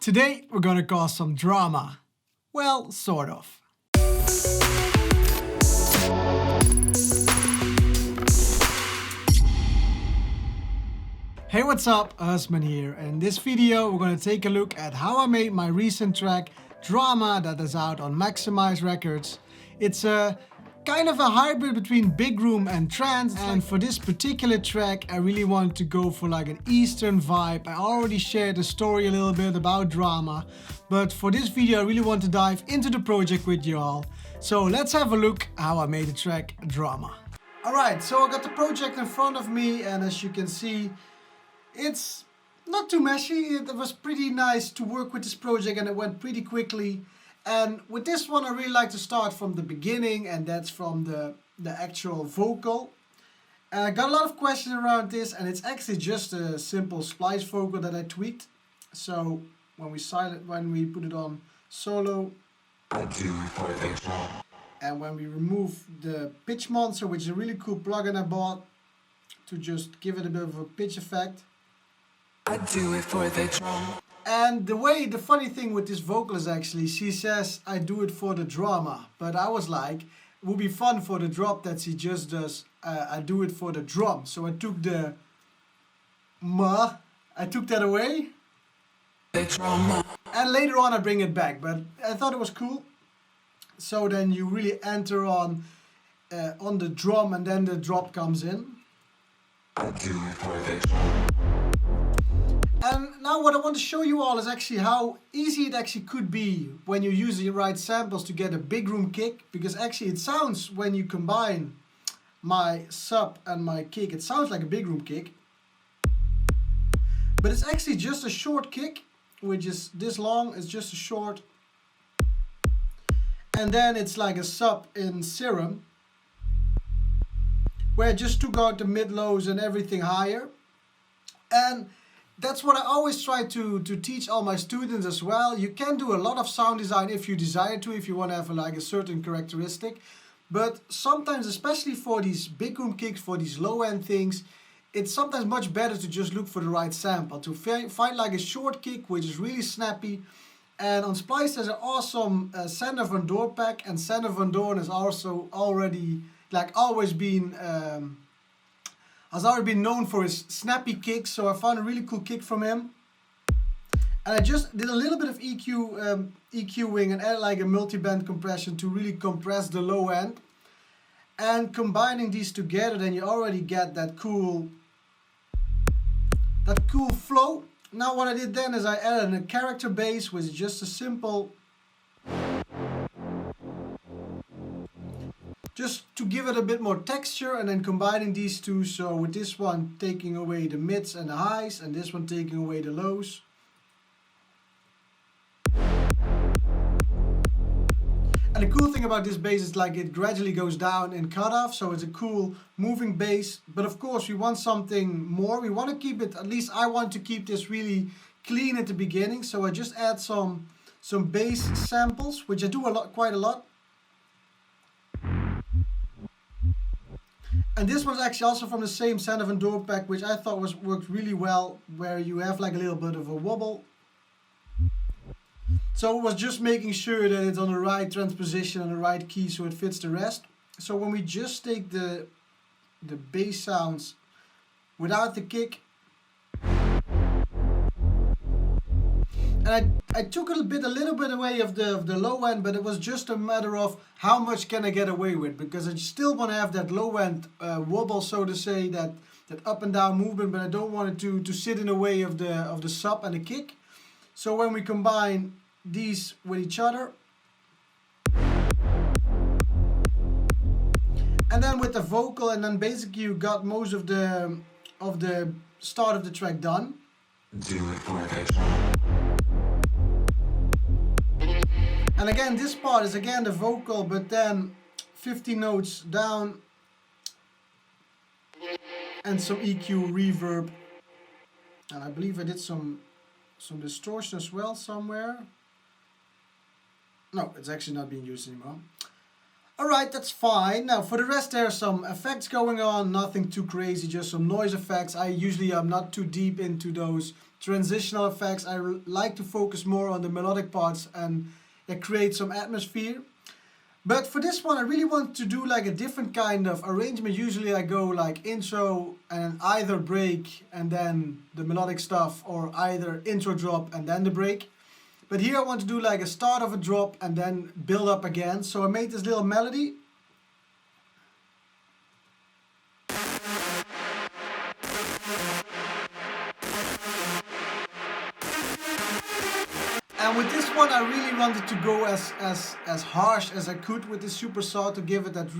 Today we're gonna cause some drama. Well, sort of. Hey, what's up? Usman here, and in this video we're gonna take a look at how I made my recent track Drama that is out on Maximize Records. It's a kind of a hybrid between big room and trance, and for this particular track I really wanted to go for like an Eastern vibe. I already shared the story a little bit about Drama, but for this video I really want to dive into the project with you all. So let's have a look how I made the track Drama. Alright, so I got the project in front of me, and as you can see, it's not too messy. It was pretty nice to work with this project and it went pretty quickly. And with this one I really like to start from the beginning, and that's from the actual vocal. And I got a lot of questions around this, and it's actually just a simple splice vocal that I tweaked. So when we put it on solo, and when we remove the pitch monster, which is a really cool plugin I bought to just give it a bit of a pitch effect, I do it for the drum. And the funny thing with this vocal is actually, she says, I do it for the drama. But I was like, it would be fun for the drop that she just does, I do it for the drum. So I took the I took that away. The drama. And later on I bring it back, but I thought it was cool. So then you really enter on the drum, and then the drop comes in. I do it for the drum. And now what I want to show you all is actually how easy it actually could be when you use the right samples to get a big room kick, because actually it sounds, when you combine my sub and my kick, it sounds like a big room kick. But it's actually just a short kick, which is this long, it's just a short. And then it's like a sub in Serum, where I just took out the mid-lows and everything higher. And that's what I always try to teach all my students as well. You can do a lot of sound design if you desire to, if you want to have like a certain characteristic. But sometimes, especially for these big room kicks, for these low end things, it's sometimes much better to just look for the right sample, to find like a short kick which is really snappy. And on Splice there's an awesome Sander van Doorn pack, and Sander van Doorn is also already like always been has already been known for his snappy kicks, so I found a really cool kick from him. And I just did a little bit of EQing and added like a multi-band compression to really compress the low end. And combining these together, then you already get that cool flow. Now what I did then is I added a character bass, which is just a simple, just to give it a bit more texture, and then combining these two. So with this one taking away the mids and the highs, and this one taking away the lows. And the cool thing about this bass is like it gradually goes down in cutoff, so it's a cool moving bass. But of course we want something more. We want to keep it, at least I want to keep this really clean at the beginning. So I just add some bass samples, which I do quite a lot. And this one's actually also from the same Sander van Doorn pack, which I thought worked really well, where you have like a little bit of a wobble. So it was just making sure that it's on the right transposition and the right key so it fits the rest. So when we just take the bass sounds without the kick, and I took a little bit away of the low end, but it was just a matter of how much can I get away with, because I still want to have that low end wobble, so to say, that up and down movement, but I don't want it to sit in the way of the sub and the kick. So when we combine these with each other, and then with the vocal, and then basically you got most of the start of the track done. Do it for it. And again, this part is again the vocal, but then 50 notes down and some EQ, reverb, and I believe I did some distortion as well somewhere. No, it's actually not being used anymore. Alright, that's fine. Now for the rest there are some effects going on, nothing too crazy, just some noise effects. I usually am not too deep into those transitional effects. I like to focus more on the melodic parts and create some atmosphere. But for this one I really want to do like a different kind of arrangement. Usually I go like intro and either break and then the melodic stuff, or either intro drop and then the break. But here I want to do like a start of a drop and then build up again. So I made this little melody. And with this one I really wanted to go as harsh as I could with this supersaw to give it that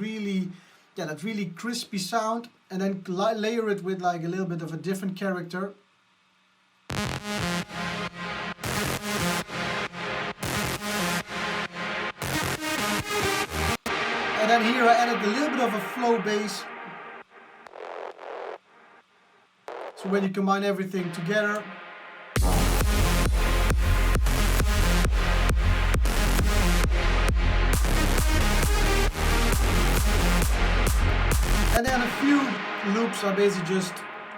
really crispy sound, and then layer it with like a little bit of a different character. And then here I added a little bit of a flow bass. So when you combine everything together, and then a few loops, I basically just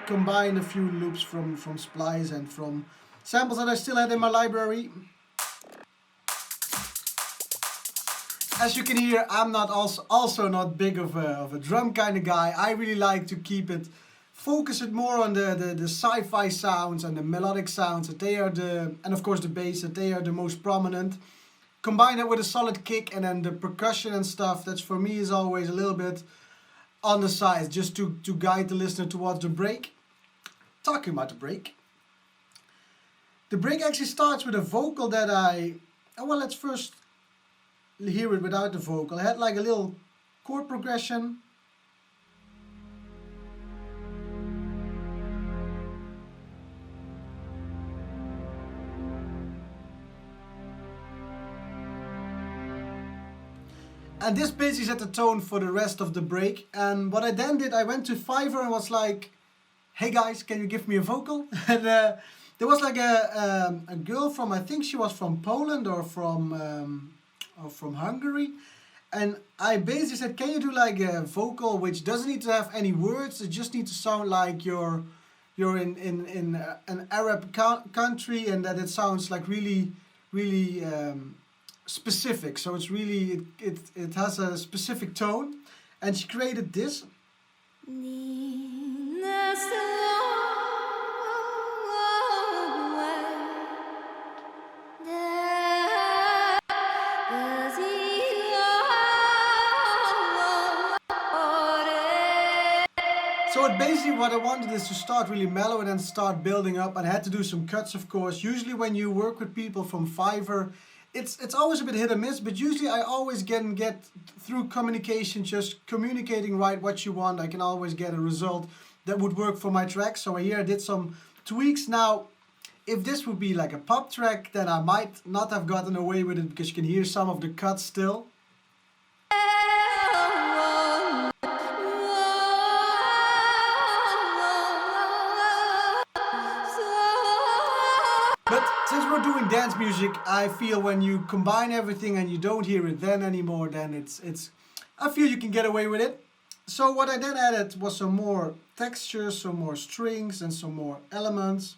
combine a few loops from splice and from samples that I still had in my library. As you can hear, I'm not also not big of a drum kind of guy. I really like to keep it, focus it more on the sci-fi sounds and the melodic sounds, that they are and of course the bass, that they are the most prominent. Combine it with a solid kick, and then the percussion and stuff, that's for me is always a little bit on the side, just to guide the listener towards the break. Talking about the break. The break actually starts with a vocal that well, let's first hear it without the vocal. I had like a little chord progression. And this basically set the tone for the rest of the break. And what I then did, I went to Fiverr and was like, hey guys, can you give me a vocal? And there was like a girl from, I think she was from Poland or from Hungary. And I basically said, can you do like a vocal which doesn't need to have any words, it just needs to sound like you're in an Arab country, and that it sounds like really specific. So it's really, it has a specific tone. And she created this. So it basically, what I wanted is to start really mellow and then start building up, and I had to do some cuts, of course. Usually when you work with people from Fiverr, it's always a bit hit or miss, but usually I always get through communication, just communicating right what you want, I can always get a result that would work for my track. So here I did some tweaks. Now, if this would be like a pop track, then I might not have gotten away with it, because you can hear some of the cuts still. But since we're doing dance music, I feel when you combine everything and you don't hear it then anymore, then I feel you can get away with it. So what I then added was some more textures, some more strings and some more elements.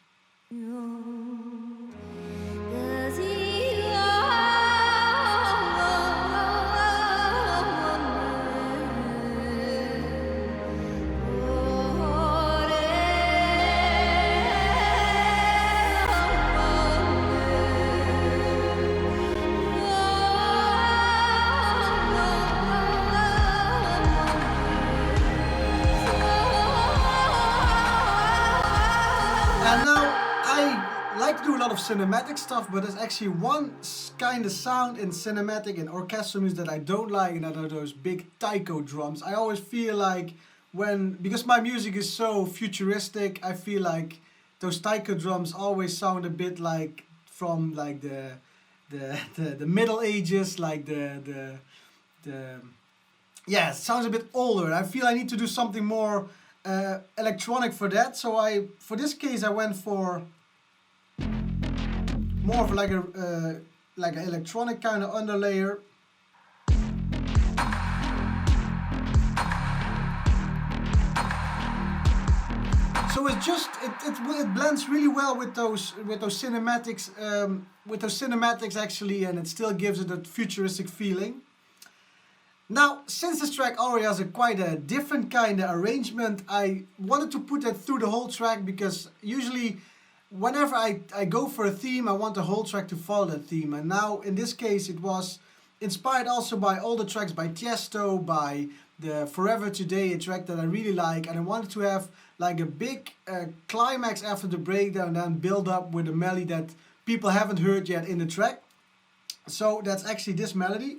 And now, I like to do a lot of cinematic stuff, but there's actually one kind of sound in cinematic and orchestral music that I don't like, and that are those big taiko drums. I always feel like because my music is so futuristic, I feel like those taiko drums always sound a bit like from like the Middle Ages, like yeah, it sounds a bit older. I feel I need to do something more electronic for that, so for this case I went for more of like an electronic kind of underlayer. So it's just it blends really well with those cinematics actually, and it still gives it a futuristic feeling. Now, since this track already has quite a different kind of arrangement, I wanted to put that through the whole track, because usually whenever I go for a theme, I want the whole track to follow that theme. And now in this case it was inspired also by all the tracks by Tiesto, by the Forever Today, a track that I really like, and I wanted to have like a big climax after the breakdown and then build up with a melody that people haven't heard yet in the track. So that's actually this melody.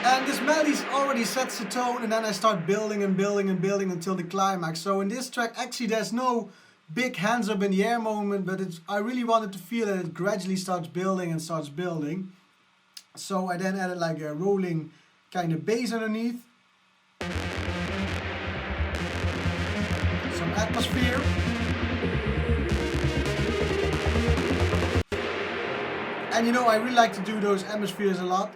And this melody already sets the tone, and then I start building and building and building until the climax. So in this track actually there's no big hands up in the air moment, but I really wanted to feel that it gradually starts building and starts building. So I then added like a rolling kind of bass underneath. Some atmosphere. And you know, I really like to do those atmospheres a lot.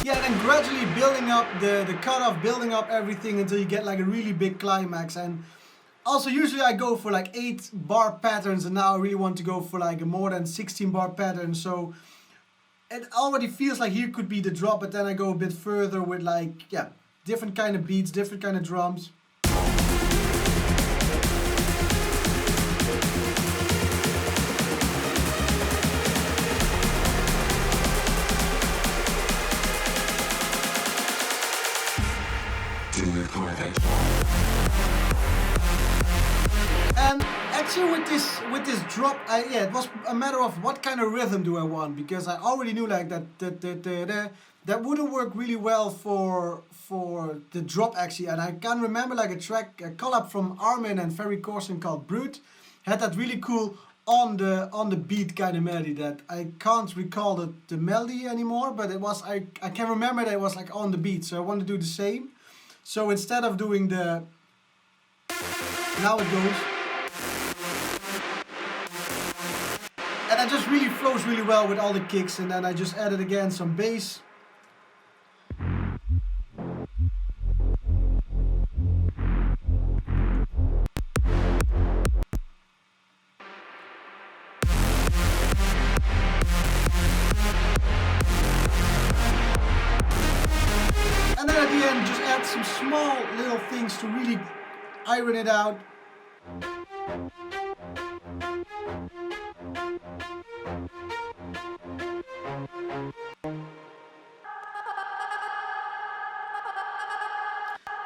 Yeah, and then gradually building up the cutoff, building up everything until you get like a really big climax. And also usually I go for like 8 bar patterns, and now I really want to go for like a more than 16 bar pattern. So it already feels like here could be the drop, but then I go a bit further with like, yeah, different kind of beats, different kind of drums. And actually with this drop, yeah, it was a matter of what kind of rhythm do I want, because I already knew like that wouldn't work really well for the drop actually. And I can remember like a collab from Armin and Ferry Corsten called Brute had that really cool on the beat kind of melody that I can't recall the melody anymore, but it was I can remember that it was like on the beat, so I want to do the same. So instead of doing the, now it goes, and it just really flows really well with all the kicks, and then I just added again some bass. And then at the end, just add some small little things to really iron it out.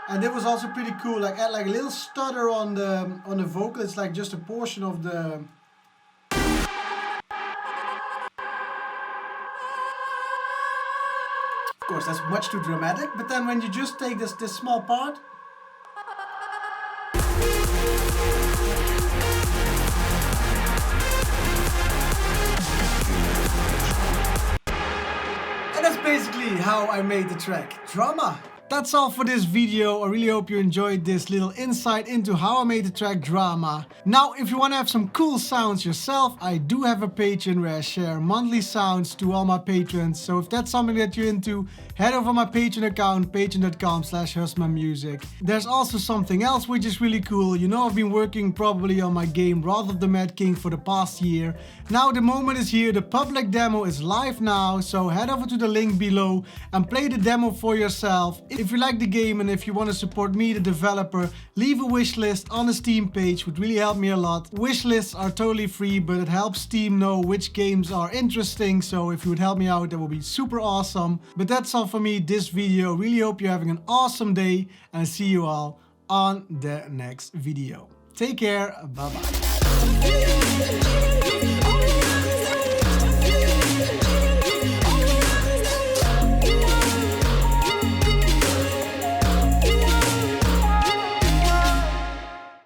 And it was also pretty cool. Like add like a little stutter on the vocal. It's like just a portion of the. Of course, that's much too dramatic, but then when you just take this small part, and that's basically how I made the track Drama. That's all for this video. I really hope you enjoyed this little insight into how I made the track Drama. Now, if you want to have some cool sounds yourself, I do have a Patreon where I share monthly sounds to all my patrons. So if that's something that you're into, head over my Patreon account, patreon.com/husmanmusic. There's also something else which is really cool. You know, I've been working probably on my game Wrath of the Mad King for the past year. Now the moment is here. The public demo is live now. So head over to the link below and play the demo for yourself. If you like the game and if you want to support me, the developer, leave a wish list on the Steam page, would really help me a lot. Wish lists are totally free, but it helps Steam know which games are interesting, so if you would help me out, that would be super awesome. But that's all for me this video. Really hope you're having an awesome day, and I see you all on the next video. Take care, bye bye.